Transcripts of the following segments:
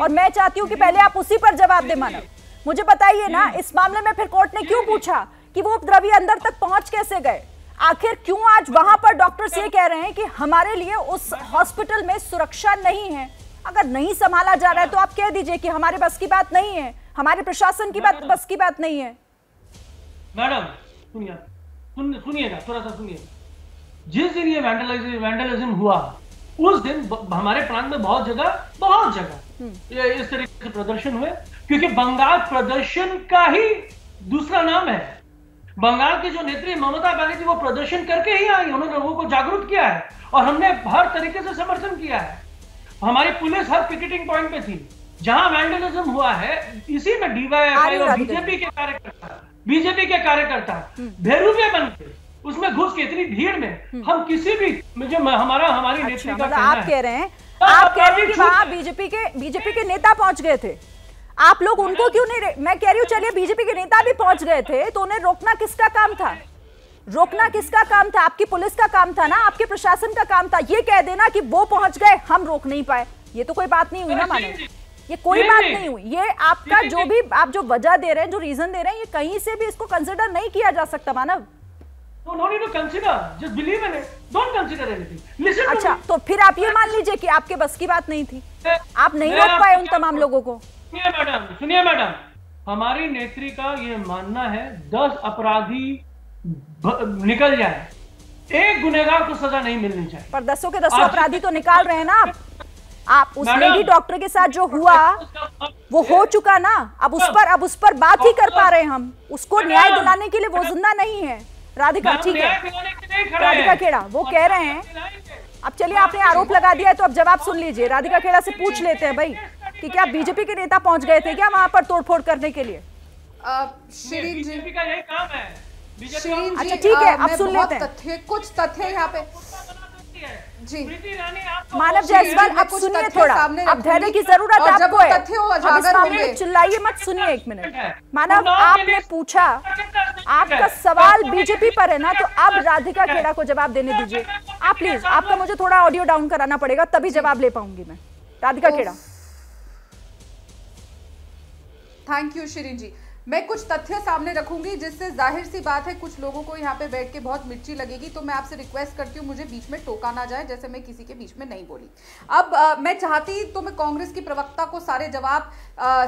और मैं चाहती हूँ कि पहले आप उसी पर जवाब दे मानव। मुझे बताइए ना, इस मामले में फिर कोर्ट ने क्यों पूछा कि वो उपद्रवी अंदर तक पहुंच कैसे गए? आखिर क्यों आज वहां पर डॉक्टर्स ये कह रहे हैं कि हमारे लिए उस हॉस्पिटल में सुरक्षा नहीं है? अगर नहीं संभाला जा रहा है तो आप कह दीजिए कि हमारे बस की बात नहीं है, हमारे प्रशासन की बस की बात नहीं है। मैडम सुनिएगा, थोड़ा सा सुनिए। जिस दिन ये वैंडलिज्म हुआ उस दिन हमारे प्रांत में बहुत जगह ये इस तरीके से प्रदर्शन हुए, क्योंकि बंगाल प्रदर्शन का ही दूसरा नाम है। बंगाल की जो नेत्री ममता बनर्जी वो प्रदर्शन करके ही आई, उन्होंने लोगों को जागरूक किया है और हमने हर तरीके से समर्थन किया है। हमारी पुलिस हर पिकेटिंग पॉइंट पे थी। जहां वैंडलिज्म हुआ है इसी में डीवाईएफआई और बीजेपी के कार्यकर्ता बेरुपये बन के उसमें घुस के इतनी भीड़ में हम किसी भी हमारी नेत्री का आप कह रहे हैं कि वहां बीजेपी के नेता पहुंच गए थे, आप लोग उनको क्यों नहीं? मैं कह रही हूँ चलिए बीजेपी के नेता भी पहुंच गए थे तो उन्हें रोकना किसका काम था? रोकना किसका काम था? आपकी पुलिस का काम था ना, आपके प्रशासन का काम था। ये कह देना कि वो पहुंच गए हम रोक नहीं पाए, ये तो कोई बात नहीं हुई ना मानो, ये कोई बात नहीं हुई। ये आपका जो भी आप जो वजह दे रहे हैं, जो रीजन दे रहे हैं, ये कहीं से भी इसको कंसिडर नहीं किया जा सकता मानव। अच्छा, तो फिर आप ये मान लीजिए कि आपके बस की बात नहीं थी, आप नहीं रोक पाए उन तमाम लोगों को। सुनिए मैडम, हमारी नेत्री का ये मानना है 10 अपराधी निकल जाए, एक गुनहगार को सजा नहीं मिलनी चाहिए। पर 10 के 10 अपराधी तो निकाल रहे हैं ना आप उस लेडी डॉक्टर के साथ जो हुआ वो हो चुका ना, अब उस पर बात ही कर पा रहे हैं हम। उसको न्याय दिलाने के लिए वो जिंदा नहीं है। राधिका, ठीक है, राधिका खेड़ा वो कह रहे हैं। अब चलिए, आपने आरोप लगा दिया है तो अब जवाब सुन लीजिए। राधिका खेड़ा से पूछ लेते हैं भाई कि क्या बीजेपी के नेता पहुंच गए थे क्या वहां पर तोड़फोड़ करने के लिए? शिरीन जी का यही काम है। अच्छा ठीक है, अब सुन लेते हैं कुछ तथ्य यहाँ पे जी। मानव जायसवाल, अब सुनिए थोड़ा, अब धैर्य की जरूरत आपको है, अब इस मामले में चिल्लाइए मत, सुनिए एक मिनट। मानव, आपने पूछा, आपका सवाल बीजेपी पर है ना, तो अब राधिका खेड़ा को जवाब देने दीजिए आप प्लीज। आपका मुझे थोड़ा ऑडियो डाउन कराना पड़ेगा तभी जवाब ले पाऊंगी मैं। राधिका खेड़ा। थैंक यू शिरीन जी। मैं कुछ तथ्य सामने रखूंगी जिससे जाहिर सी बात है कुछ लोगों को यहाँ पे बैठ के बहुत मिर्ची लगेगी, तो मैं आपसे रिक्वेस्ट करती हूँ मुझे बीच में टोका ना जाए, जैसे मैं किसी के बीच में नहीं बोली। अब मैं चाहती तो मैं कांग्रेस की प्रवक्ता को सारे जवाब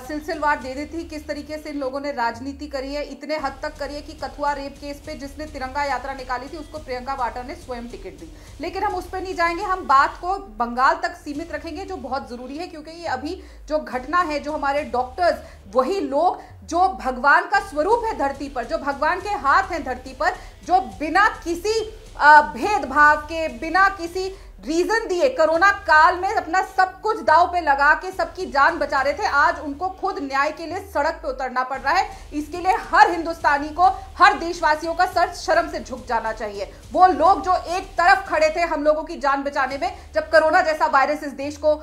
सिलसिलेवार दे देती किस तरीके से इन लोगों ने राजनीति करी है, इतने हद तक करी है कि कथुआ रेप केस पे जिसने तिरंगा यात्रा निकाली थी उसको प्रियंका वाड्रा ने स्वयं टिकट दी। लेकिन हम उस पर नहीं जाएंगे, हम बात को बंगाल तक सीमित रखेंगे जो बहुत जरूरी है, क्योंकि ये अभी जो घटना है, जो हमारे डॉक्टर्स, वही लोग जो भगवान का स्वरूप है धरती पर, जो भगवान के हाथ हैं धरती पर, जो बिना किसी भेदभाव के, बिना किसी रीजन दिए कोरोना काल में अपना सब कुछ दांव पे लगा के सबकी जान बचा रहे थे, आज उनको खुद न्याय के लिए सड़क पे उतरना पड़ रहा है। इसके लिए हर हिंदुस्तानी को, हर देशवासियों का सर शर्म से झुक जाना चाहिए। वो लोग जो एक तरफ खड़े थे हम लोगों की जान बचाने में जब कोरोना जैसा वायरस इस देश को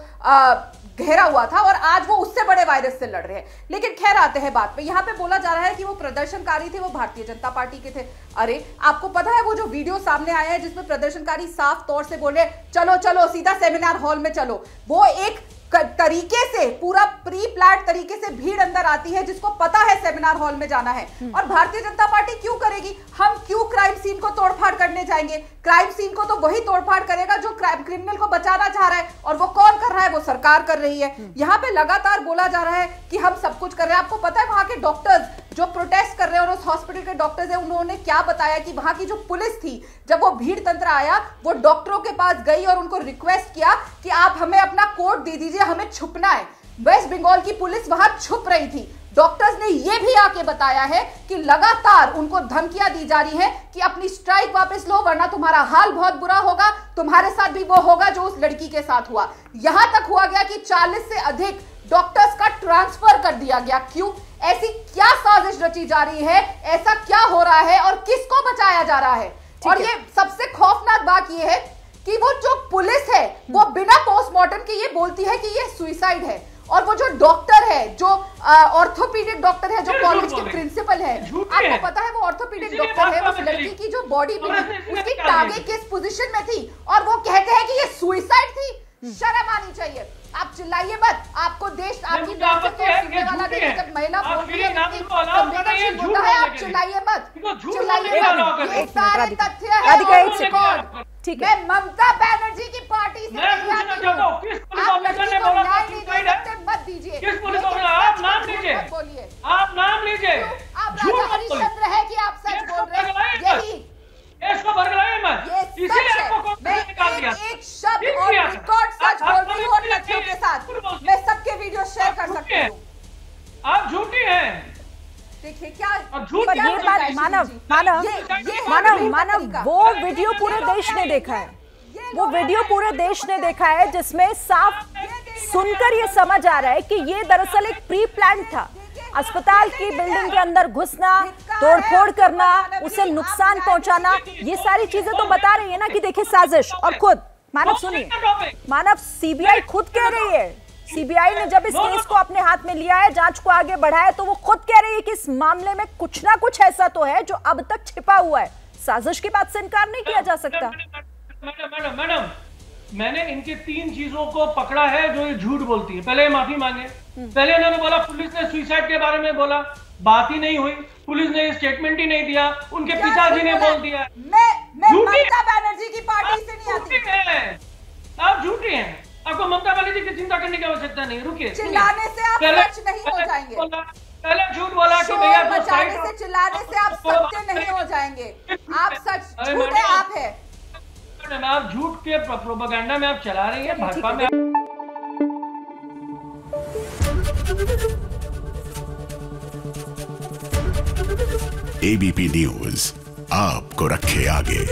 घेरा हुआ था, और आज वो उससे बड़े वायरस से लड़ रहे हैं। लेकिन खैर आते हैं बात पे। यहाँ पे बोला जा रहा है कि वो प्रदर्शनकारी थे, वो भारतीय जनता पार्टी के थे। अरे आपको पता है वो जो वीडियो सामने आया है जिसमें प्रदर्शनकारी साफ तौर से बोले चलो चलो सीधा सेमिनार हॉल में चलो, वो एक तरीके से पूरा प्री प्लान तरीके से भीड़ अंदर आती है जिसको पता है सेमिनार हॉल में जाना है। और भारतीय जनता पार्टी क्यों करेगी? हम क्यों क्राइम सीन को तोड़फाड़ करने जाएंगे? क्राइम सीन को तो वही तोड़फाड़ करेगा जो क्रिमिनल को बचाना चाह रहा है, और वो कौन कर रहा है? वो सरकार कर रही है। यहाँ पे लगातार बोला जा रहा है कि हम सब कुछ कर रहे हैं। आपको पता है वहां के डॉक्टर्स जो प्रोटेस्ट कर रहे हैं और उस हॉस्पिटल के डॉक्टर्स हैं, उन्होंने क्या बताया कि वहां की जो पुलिस थी, जब वो भीड़ तंत्र आया, वो डॉक्टरों के पास गई और उनको रिक्वेस्ट किया कि आप हमें अपना कोड दे दीजिए, हमें छुपना है। वेस्ट बंगाल की पुलिस वहां छुप रही थी। डॉक्टर्स ने यह भी आके बताया है कि लगातार उनको धमकियां दी जा रही है कि अपनी स्ट्राइक वापस लो वरना तुम्हारा हाल बहुत बुरा होगा, तुम्हारे साथ भी वो होगा जो उस लड़की के साथ हुआ। यहां तक हुआ गया कि 40 से अधिक डॉक्टर्स का ट्रांसफर कर दिया गया। क्यों? ऐसी क्या साजिश रची जा रही है? ऐसा क्या हो रहा है और किसको बचाया जा रहा है? और ये सबसे खौफनाक बात यह है कि वो जो पुलिस है वो बिना पोस्टमार्टम के ये बोलती है कि ये सुसाइड है, और वो जो डॉक्टर है, जो ऑर्थोपीडिक डॉक्टर है, जो कॉलेज के प्रिंसिपल है, आपको पता है वो ऑर्थोपीडिक डॉक्टर है, उस लड़की की जो बॉडी मिली उसकी टांगे किस पोजीशन में थी, और वो कहते हैं कि ये सुसाइड थी। शर्म आनी चाहिए। आप चिल्लाइए मत, आपको देश देखिए जब महिला आप बोल रही है नाम को अलाउ कर रही है, संवेदनशील झूठ मुद्दा है, आप बोलने के लिए। चिल्लाइए मत, इनको झूठ चिल्लाइए बोलने का अलाउ मत, कर ये रही है। सारे राधिका, तथ्य हैं राधिका, एक on सेकंड। record। ठीक है। मैं ममता बनर्जी की पार्टी से मैं नहीं पूछना आती चाहता हूँ। हूँ, किस पुलिस आप ऑफिसर लड़की ने को बोला न्याय था नहीं दे सुसाइड है? सकते, मत दीजिए। किस पुलिस लेकिन ऑफिसर? आप सच नाम को झूठ लीजिए, मत बोलिए। आप नाम लीजिए, आप झूठ राजा मत बोलिए। हरिश्चंद्र है कि आप सच इसको बोल रहे बरगलाइए हैं? मत। यही इसको बरगलाइए मत, ये इसीलिए सच आपको है। कोर्ट मैं से निकाल दिया। एक शब्द ठीक और किया। रिकॉर्ड सच आप बोल रही हूँ और झूठ तथ्यों के साथ बोलते मैं सबके वीडियो शेयर कर झूठे सकती हैं। हूँ। आप झूठी हैं। देखिए क्या अब झूठ पर क्या ये तरीका बात है मानव शिरीन जी? मानव ये है मानव तरीका। मानव वो वीडियो पूरे देश ने देखा है, वो वीडियो पूरे देश ने देखा है जिसमें साफ सुनकर ये समझ आ रहा है कि ये दरअसल एक प्री प्लान था। अस्पताल की बिल्डिंग के अंदर घुसना, तोड़फोड़ करना, उसे नुकसान पहुंचाना, ये सारी चीजें तो बता रही है ना कि देखिए साजिश। और खुद मानव सुनिए, मानव सीबीआई खुद कह रही है, सीबीआई ने जब इस केस को अपने हाथ में लिया है, जांच को आगे बढ़ाया, तो वो खुद कह रही है कि इस मामले में कुछ ना कुछ ऐसा तो है जो अब तक छिपा हुआ है। साजिश की बात से इनकार नहीं किया जा सकता। मैडम मैंने इनकी 3 चीजों को पकड़ा है जो ये झूठ बोलती है। पहले माफी मांगे, पहले इन्होंने बोला पुलिस ने सुसाइड के बारे में बोला, बात ही नहीं हुई, पुलिस ने स्टेटमेंट ही नहीं दिया, उनके पिताजी ने बोल दिया। मैं झूठी ममता बनर्जी की पार्टी से नहीं आती। झूठी हैं, आप झूठी हैं। आपको ममता बनर्जी की चिंता करने की आवश्यकता नहीं। रुकिए, चिल्लाने से आप सच नहीं हो जाएंगे। पहले झूठ बोला कि शोर भैया मचाने से, चिल्लाने से आप सत्य नहीं हो जाएंगे। आप सच झूठे आप है। आप झूठ के प्रोपेगेंडा में आप चला रही हैं, भाजपा में एबीपी न्यूज आपको रखे आगे।